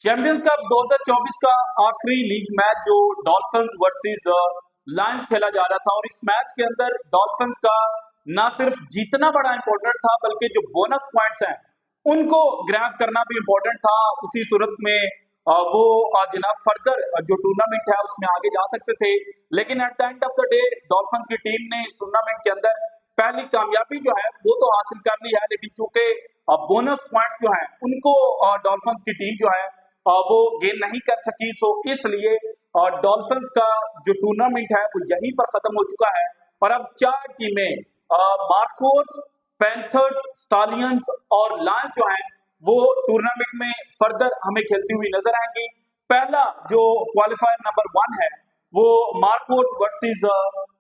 Champions cup 2024 का आखिरी league match जो डॉल्फिन्स वर्सेस लायंस खेला जा रहा था और इस मैच के अंदर डॉल्फिन्स का ना सिर्फ जीतना बड़ा इंपॉर्टेंट था बल्कि जो बोनस पॉइंट्स हैं उनको ग्रैब करना भी इंपॉर्टेंट था। उसी सूरत में वो जनाब फर्दर जो टूर्नामेंट है उसमें आगे जा सकते थे, लेकिन at the end of the day dolphins की टीम ने इस टूर्नामेंट के अंदर पहली कामयाबी जो है वो तो हासिल कर ली है, लेकिन चूंकि बोनस पॉइंट्स जो हैं उनको डॉल्फिन्स की टीम जो है वो गेन नहीं कर सकी। सो इसलिए डॉल्फिन्स का जो टूर्नामेंट है वो यहीं पर खत्म हो चुका है और अब चार टीमें मार्कोस, पैंथर्स, स्टालियंस और लायंस जो हैं वो टूर्नामेंट में फर्दर हमें खेलती हुई नजर आएंगी। पहला जो क्वालिफायर नंबर 1 है वो मार्कोस वर्सेस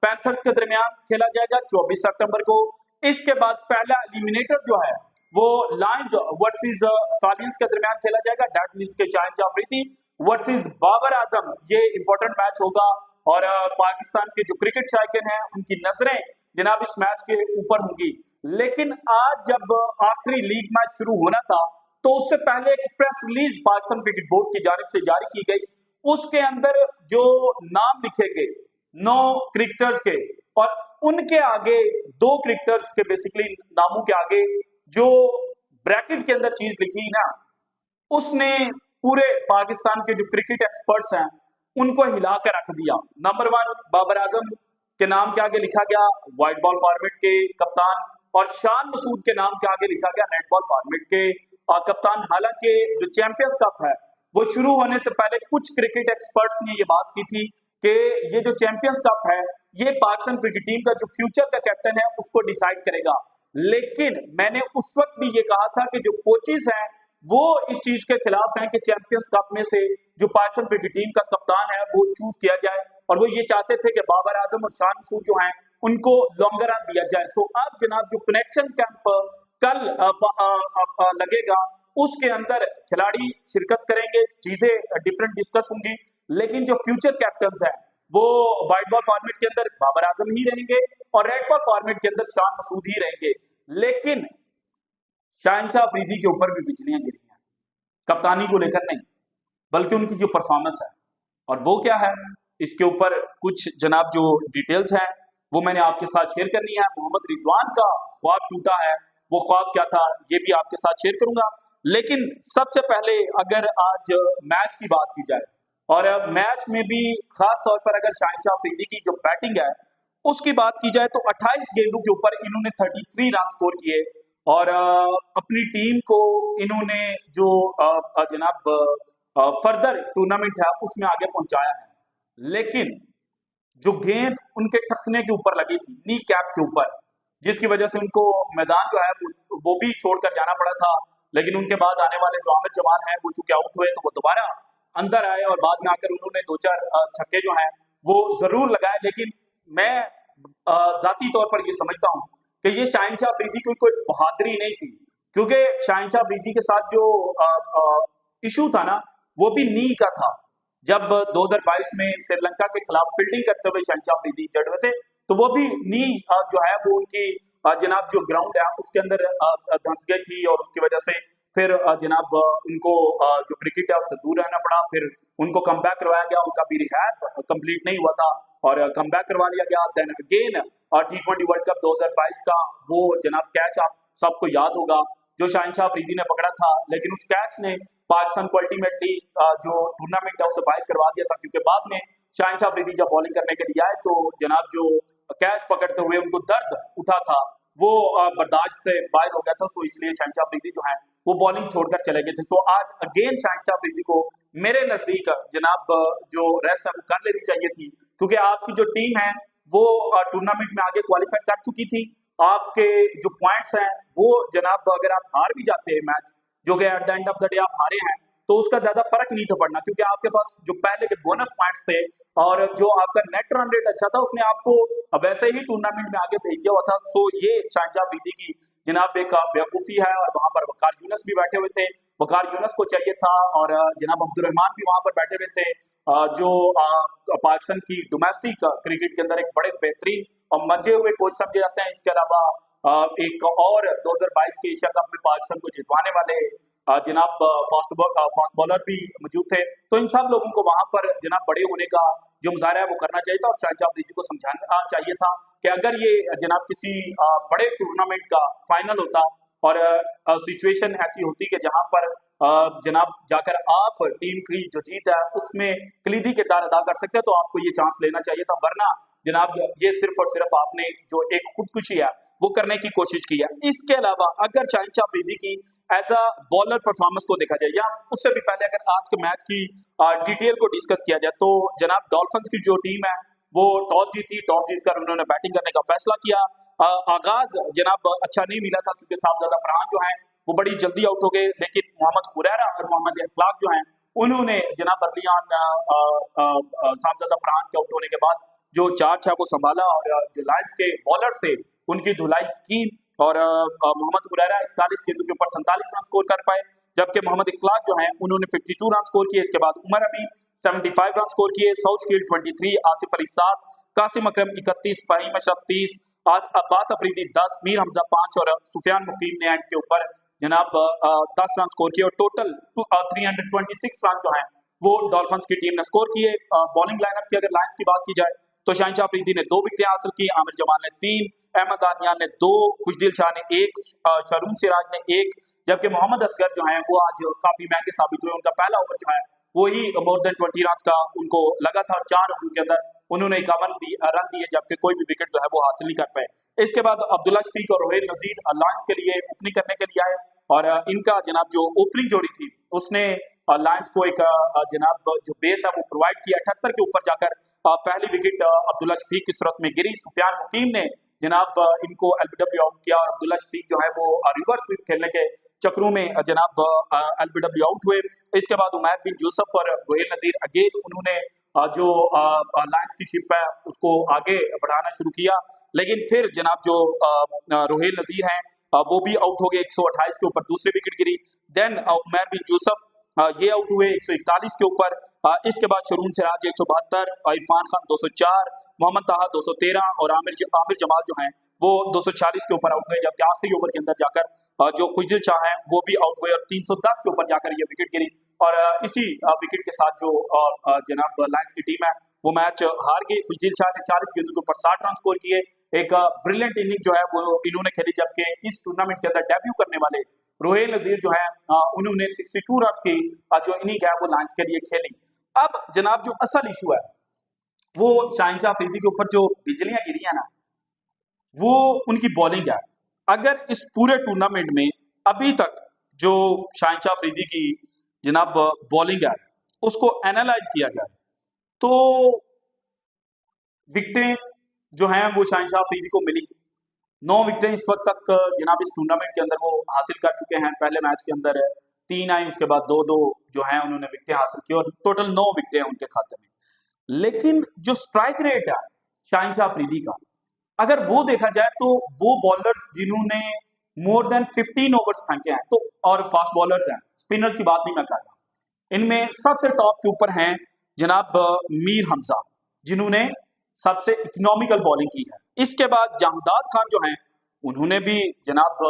पैंथर्स के दरमियान खेला जाएगा 24 सितंबर को। इसके बाद पहला एलिमिनेटर जो है वो लायंस वर्सेस स्टालियंस के दरमियान खेला जाएगा। दैट मींस के शाहिनशाह अफरीदी वर्सेस बाबर आजम, ये इंपॉर्टेंट मैच होगा और पाकिस्तान के जो क्रिकेट शायकीन हैं उनकी नजरें जनाब इस मैच के ऊपर होंगी। लेकिन आज जब आखिरी लीग मैच शुरू होना था तो उससे पहले एक press release Pakistan cricket board की जानिब से जारी की गई। उसके अंदर जो नाम लिखे गए 9 क्रिकेटर्स के और उनके आगे 2 क्रिकेटर्स के बेसिकली नामों के आगे जो ब्रैकेट के अंदर चीज लिखी ना, उसने पूरे पाकिस्तान के जो क्रिकेट एक्सपर्ट्स हैं उनको हिला कर रख दिया। नंबर 1 बाबर आजम के नाम के आगे लिखा गया व्हाइट बॉल फॉर्मेट के कप्तान और शान मसूद के नाम के आगे लिखा गया रेड बॉल फॉर्मेट के कप्तान। हालांकि जो चैंपियंस कप है वो शुरू होने से पहले कुछ क्रिकेट एक्सपर्ट्स ने ये बात की थी कि ये जो चैंपियंस कप है ये पाकिस्तान क्रिकेट टीम का जो फ्यूचर का कैप्टन है उसको डिसाइड करेगा। लेकिन मैंने उस वक्त भी ये कहा था कि जो कोचेस हैं वो इस चीज के खिलाफ हैं कि चैंपियंस कप में से जो पाकिस्तान क्रिकेट टीम का कप्तान है वो चूज किया जाए और वो ये चाहते थे कि बाबर आजम और शान मसूद जो हैं उनको लॉन्गर रन दिया जाए। सो अब जनाब जो कनेक्शन कैंप कल लगेगा उसके अंदर खिलाड़ी शिरकत करेंगे, चीजें डिफरेंट डिस्कस होंगी, लेकिन जो फ्यूचर कैप्टन है वो व्हाइट बॉल फॉर्मेट के अंदर बाबर आजम ही रहेंगे और रेड बॉल फॉर्मेट के अंदर शान मसूद ही रहेंगे। लेकिन शाहिनशाह अफरीदी के ऊपर भी बिजलियां गिरी हैं, कप्तानी को लेकर नहीं बल्कि उनकी जो परफॉर्मेंस है और वो क्या है इसके ऊपर कुछ जनाब जो डिटेल्स हैं वो मैंने आपके साथ शेयर करनी है। मोहम्मद रिजवान का ख्वाब टूटा है, वो ख्वाब क्या था ये भी आपके साथ शेयर करूंगा। लेकिन सबसे पहले अगर आज मैच की बात की जाए और मैच में भी खास तौर पर अगर शाहिनशाह अफरीदी की जो बैटिंग है उसकी बात की जाए तो 28 गेंदों के ऊपर इन्होंने 33 रन स्कोर किए और अपनी टीम को इन्होंने जो जनाब फर्दर टूर्नामेंट है उसमें आगे पहुंचाया है। लेकिन जो गेंद उनके टखने के ऊपर लगी थी, नी कैप के ऊपर, जिसकी वजह से उनको मैदान जो है वो भी छोड़कर जाना पड़ा था। लेकिन उनके बाद आने वाले जो आमिर जमान हैं वो चूंकि आउट हुए तो वो दोबारा अंदर आए और बाद में आकर उन्होंने 2-4 छक्के जो हैं वो जरूर लगाए। लेकिन मैं जाती तौर पर ये समझता हूँ कि ये शाहिनशाह अफरीदी की कोई बहादुरी नहीं थी, क्योंकि शाहिनशाह अफरीदी के साथ जो इशू था ना वो भी नी का था। जब 2022 में श्रीलंका के खिलाफ फील्डिंग करते हुए शाहिनशाह अफरीदी जड़ हुए थे तो वो भी नी जो है वो उनकी जनाब जो ग्राउंड है उसके अंदर धंस गई थी और उसकी वजह से फिर जनाब उनको जो क्रिकेट है उससे दूर रहना पड़ा। फिर उनको कम बैक करवाया गया, उनका भी रिहैब कंप्लीट नहीं हुआ था और कम बैक करवा लिया गया। Then again T20 world cup 2022 का वो जनाब कैच आप सबको याद होगा जो शाहिनशाह अफरीदी ने पकड़ा था, लेकिन उस कैच ने पाकिस्तान को अल्टीमेटली जो टूर्नामेंट है उसे बाहर करवा दिया था, क्योंकि बाद में शाहिनशाह अफरीदी जब बॉलिंग करने के लिए आए तो जनाब जो कैच पकड़ते हुए उनको दर्द उठा था वो बर्दाश्त से बाहर हो गया था। सो इसलिए शाहिनशाह अफरीदी जो है वो बॉलिंग छोड़कर चले गए थे। सो आज अगेन शाहिनशाह अफरीदी को मेरे नजदीक जनाब जो रेस्ट है वो कर लेनी चाहिए थी, क्योंकि आपकी जो टीम है वो टूर्नामेंट में आगे क्वालिफाई कर चुकी थी। आपके जो पॉइंट्स हैं वो जनाब अगर आप हार भी जाते हैं मैच, जो कि at the end of the day आप हारे हैं, तो उसका ज्यादा फर्क नहीं था पड़ना, क्योंकि आपके पास जो पहले के बोनस पॉइंट्स थे और जो आपका नेट रन रेट अच्छा था उसने आपको वैसे ही टूर्नामेंट में आगे भेज दिया हुआ था। सो ये शाहिनशाह अफरीदी की जनाब एक बेवकूफी है और वहां पर वकार यूनस भी बैठे हुए थे। वकार यूनस को चाहिए था और जनाब अब्दुल रहमान भी वहां पर बैठे हुए थे, जो पाकिस्तान की डोमेस्टिक क्रिकेट के अंदर एक बड़े बेहतरीन और मजे हुए कोच समझे जाते हैं। इसके अलावा एक और 2022 के एशिया कप में पाकिस्तान को जितवाने वाले जनाब फास्ट बॉलर भी मौजूद थे। तो इन सब लोगों को वहां पर जनाब बड़े होने का जो मुजाहरा है वो करना चाहिए था और शाहिद अफरीदी को समझाना चाहिए था कि अगर ये जनाब किसी बड़े टूर्नामेंट का फाइनल होता और सिचुएशन ऐसी होती कि जहां पर जनाब जाकर आप टीम की जो जीत है उसमें कलीदी किरदार अदा कर सकते हैं, तो आपको ये चांस लेना चाहिए था। वरना जनाब ये सिर्फ और सिर्फ आपने जो एक खुदकुशी है वो करने की कोशिश की है। इसके अलावा अगर शाहिद अफरीदी की एज अ बॉलर परफॉर्मेंस को देखा जाए या उससे भी पहले अगर आज के मैच की डिटेल को डिस्कस किया जाए तो जनाब डॉल्फिन्स की जो टीम है वो टॉस जीतकर उन्होंने बैटिंग करने का फैसला किया। आगाज जनाब अच्छा नहीं मिला था क्योंकि साहबजादा फरहान जो हैं वो बड़ी जल्दी आउट हो गए, लेकिन मोहम्मद हुरैरा और मोहम्मद इखलाक जो हैं उन्होंने जनाब अर्लियान साहबजादा फरहान के आउट होने के बाद जो चार्ज है वो संभाला और जो लायंस के बॉलर्स थे उनकी धुलाई की और मोहम्मद हुरैरा 41 गेंदों के ऊपर 47 रन स्कोर कर पाए, जबकि मोहम्मद इखलाक जो हैं उन्होंने 52 रन स्कोर किए। इसके बाद उमर अमीन 75 रन स्कोर किए, साउथगेट 23, आसिफ अली 7, कासिम अकरम 31, फहीम अशरफ 30, अब्बास अफरीदी 10, मीर हमजा 5 और सुफियान मुकीम ने एंड के ऊपर जनाब 10 रन स्कोर किए और टोटल 326 रन जो हैं वो डॉल्फिन्स की टीम ने स्कोर किए। बॉलिंग लाइनअप की अगर लाइन्स की बात की जाए तो शाहिद अफरीदी ने 2 विकेटें हासिल की, आमिर जमाल ने 3, अहमद आनियान ने 2, खुशदिल शाह ने 1, शरून सिराज ने 1, जबकि मोहम्मद असगर जो हैं वो आज काफी महंगे साबित हुए। उनका पहला ओवर जो है वही मोर देन 20 रन का उनको लगा था और 4 ओवर के अंदर उन्होंने 51 रन दिए, जबकि कोई भी विकेट जो है वो हासिल नहीं कर पाए। इसके बाद अब्दुल्ला शफीक और रोहिल नजीर लायंस के लिए ओपनिंग करने के लिए आए और इनका जनाब जो ओपनिंग जोड़ी थी उसने लायंस को एक जनाब जो बेस है वो प्रोवाइड किया। 78 के ऊपर जाकर पहली विकेट अब्दुल्ला शफीक की सूरत में गिरी। सुफियान मुकीम ने जनाब इनको एलबीडब्ल्यू आउट किया और अब्दुल्ला शफीक जो है वो रिवर्स स्वीप खेलने के चक्रों में जनाब एलबीडब्ल्यू आउट हुए। इसके बाद उमैर बिन यूसुफ और रोहिल नजीर अगेन उन्होंने जो लायंस की शिप है उसको आगे बढ़ाना शुरू किया, लेकिन फिर जनाब जो रोहिल नजीर हैं वो भी आउट हो गए। 128 के ऊपर दूसरी विकेट गिरी। देन उमैर बिन यूसुफ ये आउट हुए 141 के ऊपर। इसके बाद शरून सिराज 172, इरफान खान 204, मोहम्मद ताहा 213 और आमिर जमाल जो हैं वो 246 के ऊपर आउट हुए, जबकि आखिरी ओवर के अंदर जाकर जो खुशदिल शाह हैं वो भी आउट हुए और 310 के ऊपर जाकर ये विकेट गिरी और इसी विकेट के साथ जो जनाब लायंस की टीम है वो मैच हार गई। खुशदिल शाह ने 40 गेंदों के ऊपर 60 रन स्कोर किए, एक ब्रिलियंट इनिंग जो है वो इन्होंने खेली, जबकि इस टूर्नामेंट के अंदर डेब्यू करने वाले रोहिल नजीर जो है उन्होंने 62 रन की जो इनिंग है वो लायंस के लिए खेली। अब जनाब जो असल इशू है वो शाहिद अफरीदी के ऊपर जो बिजलियां गिरी है ना वो उनकी बॉलिंग है। अगर इस पूरे टूर्नामेंट में अभी तक जो शाहिद अफरीदी की जनाब बॉलिंग है उसको एनालाइज किया जाए तो विकेटें जो हैं वो शाहिद अफरीदी को मिली। 9 विकेटें इस वक्त तक जनाब इस टूर्नामेंट के अंदर वो हासिल कर चुके हैं। पहले मैच के अंदर 3 आई, उसके बाद 2-2 जो हैं उन्होंने विकेटें हासिल की और टोटल 9 विकेटें हैं उनके खाते में। लेकिन जो स्ट्राइक रेट है शाहिद अफरीदी का अगर वो देखा जाए तो वो बॉलर्स जिन्होंने मोर देन 15 ओवर्स फेंके हैं तो और फास्ट बॉलर्स हैं, स्पिनर्स की बात नहीं मैं कर रहा, इनमें सबसे टॉप के ऊपर हैं जनाब मीर हमजा जिन्होंने सबसे इकोनॉमिकल बॉलिंग की है। इसके बाद जहांदाद खान जो हैं उन्होंने भी जनाब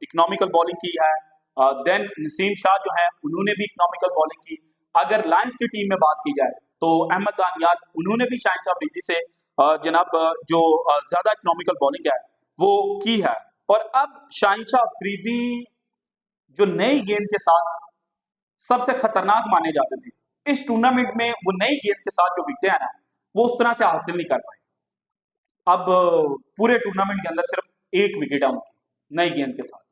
इकोनॉमिकल बॉलिंग की है। देन नसीम शाह जो है उन्होंने भी इकोनॉमिकल बॉलिंग की। अगर लायंस की टीम में बात की जाए तो अहमद दानियाल उन्होंने भी शाहिद अफरीदी से जनाब जो ज्यादा इकोनॉमिकल बॉलिंग है वो की है। और अब शाहिद अफरीदी जो नई गेंद के साथ सबसे खतरनाक माने जाते थे, इस टूर्नामेंट में वो नई गेंद के साथ जो विकेटें हैं ना वो उस तरह से हासिल नहीं कर पाए। अब पूरे टूर्नामेंट के अंदर सिर्फ एक विकेट है उनकी नई गेंद के साथ,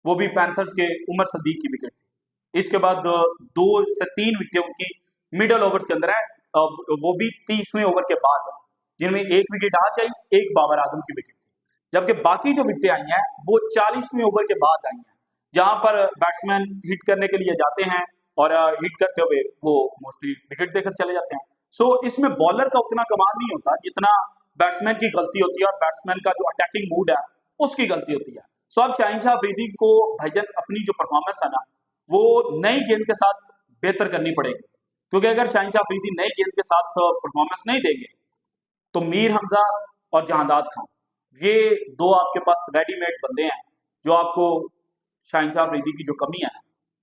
वो भी पैंथर्स के उमर सदीक की विकेट थी। इसके बाद 2 से 3 विकेटें उनकी मिडल ओवर्स के अंदर है, वो भी 30वें ओवर के बाद, जिनमें एक विकेट आज आई, एक बाबर आजम की विकेट थी, जबकि बाकी जो विकेटें आई हैं वो 40वें ओवर के बाद आई हैं, जहां पर बैट्समैन हिट करने के लिए जाते हैं और हिट करते हुए वो मोस्टली विकेट देकर चले जाते हैं। सो इसमें बॉलर का उतना कमाल नहीं होता जितना बैट्समैन की गलती होती है और बैट्समैन का जो अटैकिंग मूड है उसकी गलती होती है। सो अब शाहिद अफरीदी को भाईजान अपनी जो परफॉर्मेंस है ना वो नई गेंद के साथ बेहतर करनी पड़ेगी, क्योंकि अगर शाहिद अफरीदी नई गेंद के साथ परफॉर्मेंस नहीं देंगे तो मीर हमजा और जहांदाद खान ये दो आपके पास रेडीमेड बंदे हैं जो आपको शाहिनशाह अफरीदी की जो कमी है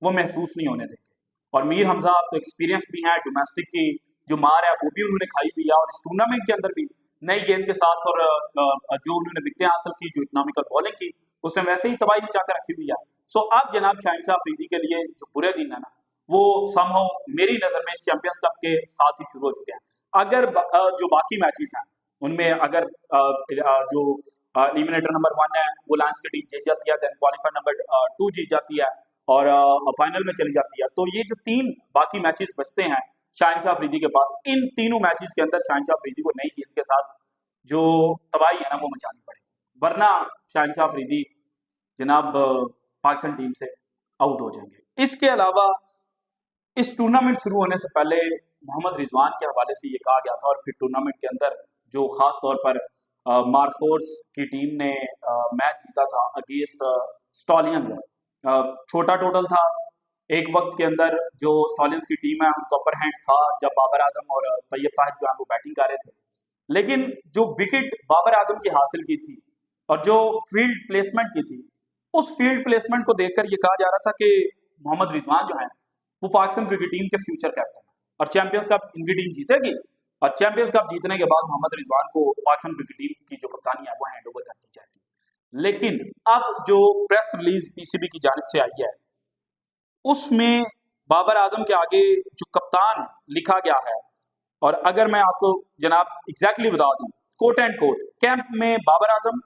वो महसूस नहीं होने देंगे। और मीर हमजा तो एक्सपीरियंस भी है, डोमेस्टिक की जो मार है वो भी उन्होंने खाई हुई है, और इस टूर्नामेंट के अंदर भी नई गेंद के साथ और जो उन्होंने विकेटें हासिल की, जो इकोनॉमिकल बॉलिंग की, उसने वैसे ही तबाही मचा कर रखी हुई है। सो अब जनाब शाहिनशाह अफरीदी के लिए जो बुरे दिन है ना, वो समहाउ मेरी नज़र में इस चैंपियंस कप के साथ ही शुरू हो चुके हैं। अगर जो बाकी मैचेस हैं उनमें अगर जो एलिमिनेटर नंबर 1 है वो लायंस की टीम जीत जाती है, देन क्वालिफायर नंबर 2 जीत जाती है और फाइनल में चली जाती है, तो ये जो 3 बाकी मैचेस बचते हैं शाहिनशाह अफरीदी के पास, इन तीनों मैचेस के अंदर शाहिनशाह अफरीदी को नई गेंद के साथ जो तबाही है ना वो मचानी पड़ेगी, वरना शाहिनशाह अफरीदी जनाब पाकिस्तान टीम से आउट हो जाएंगे। इसके अलावा इस टूर्नामेंट शुरू होने से पहले मोहम्मद रिजवान के हवाले से ये कहा गया था, और फिर टूर्नामेंट के अंदर जो खास तौर पर मार्कोर्स की टीम ने मैच जीता था अगेंस्ट स्टॉलियंस, छोटा टोटल था। एक वक्त के अंदर जो स्टॉलियंस की टीम है उनका अपर हैंड था जब बाबर आजम और तैयब ताहिर जो है वो बैटिंग कर रहे थे, लेकिन जो विकेट बाबर आजम की हासिल की थी और जो फील्ड प्लेसमेंट की थी, उस फील्ड प्लेसमेंट को देखकर ये कहा जा रहा था कि मोहम्मद रिजवान जो है वो पाकिस्तान क्रिकेट टीम के फ्यूचर कैप्टन है और चैंपियंस कप इनकी टीम जीतेगी, और चैंपियंस कप जीतने के बाद मोहम्मद रिजवान को पाकिस्तान क्रिकेट टीम की जो कप्तानी है वो हैंड ओवर कर दी जाएगी। लेकिन अब जो प्रेस रिलीज पीसीबी की जानिब से आई है उसमें बाबर आजम के आगे जो कप्तान लिखा गया है, और अगर मैं आपको जनाब एग्जैक्टली बता दूं, कोट एंड कोट, कैंप में Babar Azam,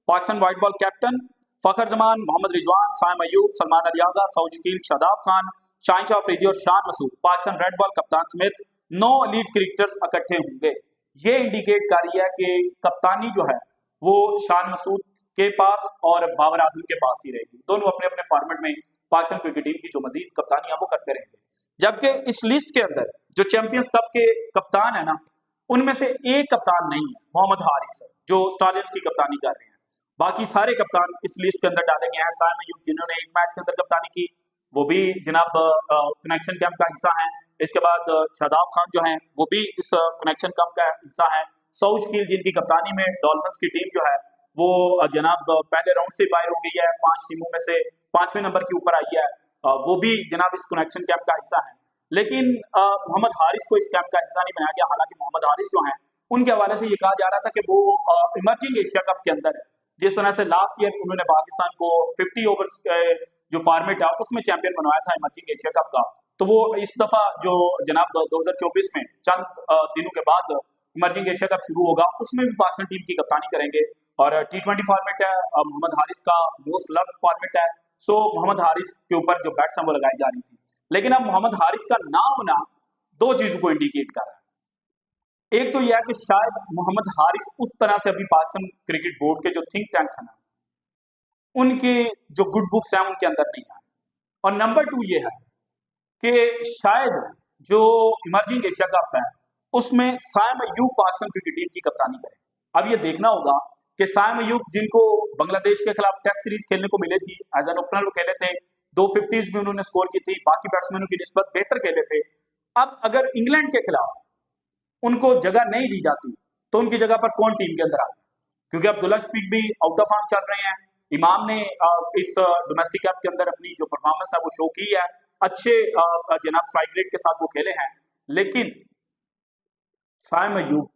Pakistan white ball captain, फखर जमान, मोहम्मद रिजवान, साइम अयूब, सलमान अली आगा, सऊद शकील, शादाब खान, शाहिनशाह अफरीदी और शान मसूद पाकिस्तान रेड बॉल कप्तान समेत 9 एलीट क्रिकेटर्स इकट्ठे होंगे। ये इंडिकेट कर रही है कि कप्तानी जो है वो शान मसूद के पास और बाबर आजम के पास ही रहेगी। दोनों अपने अपने फॉर्मेट में पाकिस्तान क्रिकेट टीम की जो मजीद कप्तानी है वो करते रहेंगे। जबकि इस लिस्ट के अंदर जो चैंपियंस कप के कप्तान है ना, उनमें से एक कप्तान नहीं है, मोहम्मद हारिस है जो स्टालियंस की कप्तानी कर रहे हैं। बाकी सारे कप्तान इस लिस्ट के अंदर डाले गए हैं। साइम अयूब जिन्होंने एक मैच के अंदर कप्तानी की वो भी जनाब कनेक्शन कैंप का हिस्सा है। इसके बाद शादाब खान जो है वो भी इस कनेक्शन कैंप का हिस्सा है। सऊद शकील जिनकी कप्तानी में डॉल्फिन्स की टीम जो है वो जनाब पहले राउंड से बाहर हो गई है, 5 टीमों में से 5वें नंबर के ऊपर आई है, वो भी जनाब इस कनेक्शन कैंप का हिस्सा है। लेकिन मोहम्मद हारिस को इस कैंप का हिस्सा नहीं बनाया गया, हालांकि मोहम्मद हारिस जो हैं उनके हवाले से ये कहा जा रहा था कि वो इमर्जिंग एशिया कप के अंदर है, जिस तरह से लास्ट ईयर उन्होंने पाकिस्तान को 50 ओवर्स जो फॉर्मेट है उसमें चैंपियन बनवाया था इमर्जिंग एशिया कप का, तो वो इस दफा जो जनाब 2024 में चंद दिनों के बाद इमर्जिंग एशिया कप शुरू होगा उसमें भी पाकिस्तान टीम की कप्तानी करेंगे। और T20 फॉर्मेट है, मोहम्मद हारिस का मोस्ट लव्ड फॉर्मेट है, सो मोहम्मद हारिस के ऊपर जो बैट्स हैं वो लगाई जा रही थी। लेकिन अब मोहम्मद हारिस का ना होना 2 चीजों को इंडिकेट कर रहा है। एक तो यह है कि शायद मोहम्मद हारिस उस तरह से अभी पाकिस्तान क्रिकेट बोर्ड के जो थिंक टैंक्स हैं उनके जो गुड बुक्स हैं उनके अंदर नहीं है, और नंबर 2 ये है कि शायद जो इमर्जिंग एशिया कप है उसमें साइम अयूब पाकिस्तान क्रिकेट टीम की कप्तानी करें। अब ये देखना होगा कि साइम अयूब जिनको बांग्लादेश के खिलाफ टेस्ट सीरीज खेलने को मिले थी, एज एन ओपनर वो खेले थे, 2 50s भी उन्होंने स्कोर की थी, बाकी बैट्समैनों की निस्बत बेहतर खेले थे। अब अगर इंग्लैंड के खिलाफ उनको जगह नहीं दी जाती तो उनकी जगह पर कौन टीम के अंदर आता? क्योंकि अब्दुल्ला शफीक भी आउट ऑफ फॉर्म चल रहे हैं, इमाम ने इस डोमेस्टिक कप के अंदर अपनी जो परफॉर्मेंस है वो शो की है, अच्छे जनाब स्ट्राइक रेट के साथ वो खेले हैं, लेकिन साइम अयूब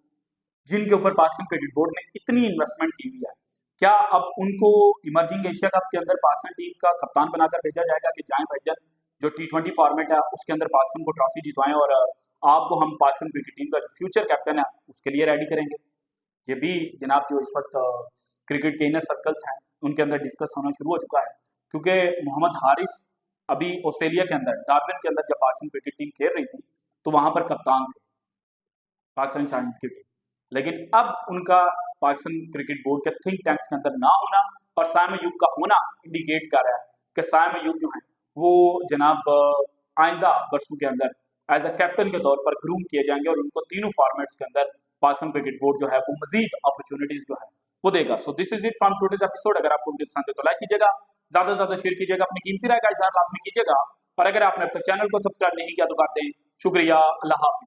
जिनके ऊपर पाकिस्तान क्रिकेट बोर्ड ने इतनी इन्वेस्टमेंट की हुई है, क्या अब उनको इमर्जिंग एशिया कप के अंदर पाकिस्तान टीम का कप्तान बनाकर भेजा जाएगा कि जाएं भाईजान जो T20 फॉर्मेट है उसके अंदर पाकिस्तान को ट्रॉफी जितवाएं और आपको हम पाकिस्तान क्रिकेट टीम का जो फ्यूचर कैप्टन है उसके लिए रेडी करेंगे? ये भी जनाब जो इस वक्त क्रिकेट के इनर सर्कल्स हैं उनके अंदर डिस्कस होना शुरू हो चुका है, क्योंकि मोहम्मद हारिस अभी ऑस्ट्रेलिया के अंदर डार्विन के अंदर जब पाकिस्तान क्रिकेट टीम खेल रही थी तो वहां पर कप्तान थे पाकिस्तान चाइनीज की टीम, लेकिन अब उनका पाकिस्तान क्रिकेट बोर्ड के थिंक टैंक्स के अंदर ना होना और साइम अयूब का होना इंडिकेट कर रहा है कि साइम अयूब जो है वो जनाब आइंदा बरसों के अंदर एज अ कैप्टन के तौर पर ग्रूम किए जाएंगे और उनको तीनों फॉर्मेट्स के अंदर पाकिस्तान क्रिकेट बोर्ड जो है वो मजीद अपॉर्चुनिटीज जो है वो देगा। So this is it from today's episode. अगर आपको वीडियो पसंद है तो लाइक कीजिएगा, ज्यादा से ज्यादा शेयर कीजिएगा, अपनी कीमती राय का इजहार लाजमी कीजिएगा, और अगर आपने अब तक चैनल को सब्सक्राइब नहीं किया तो कर दें। शुक्रिया, अल्लाह हाफिज।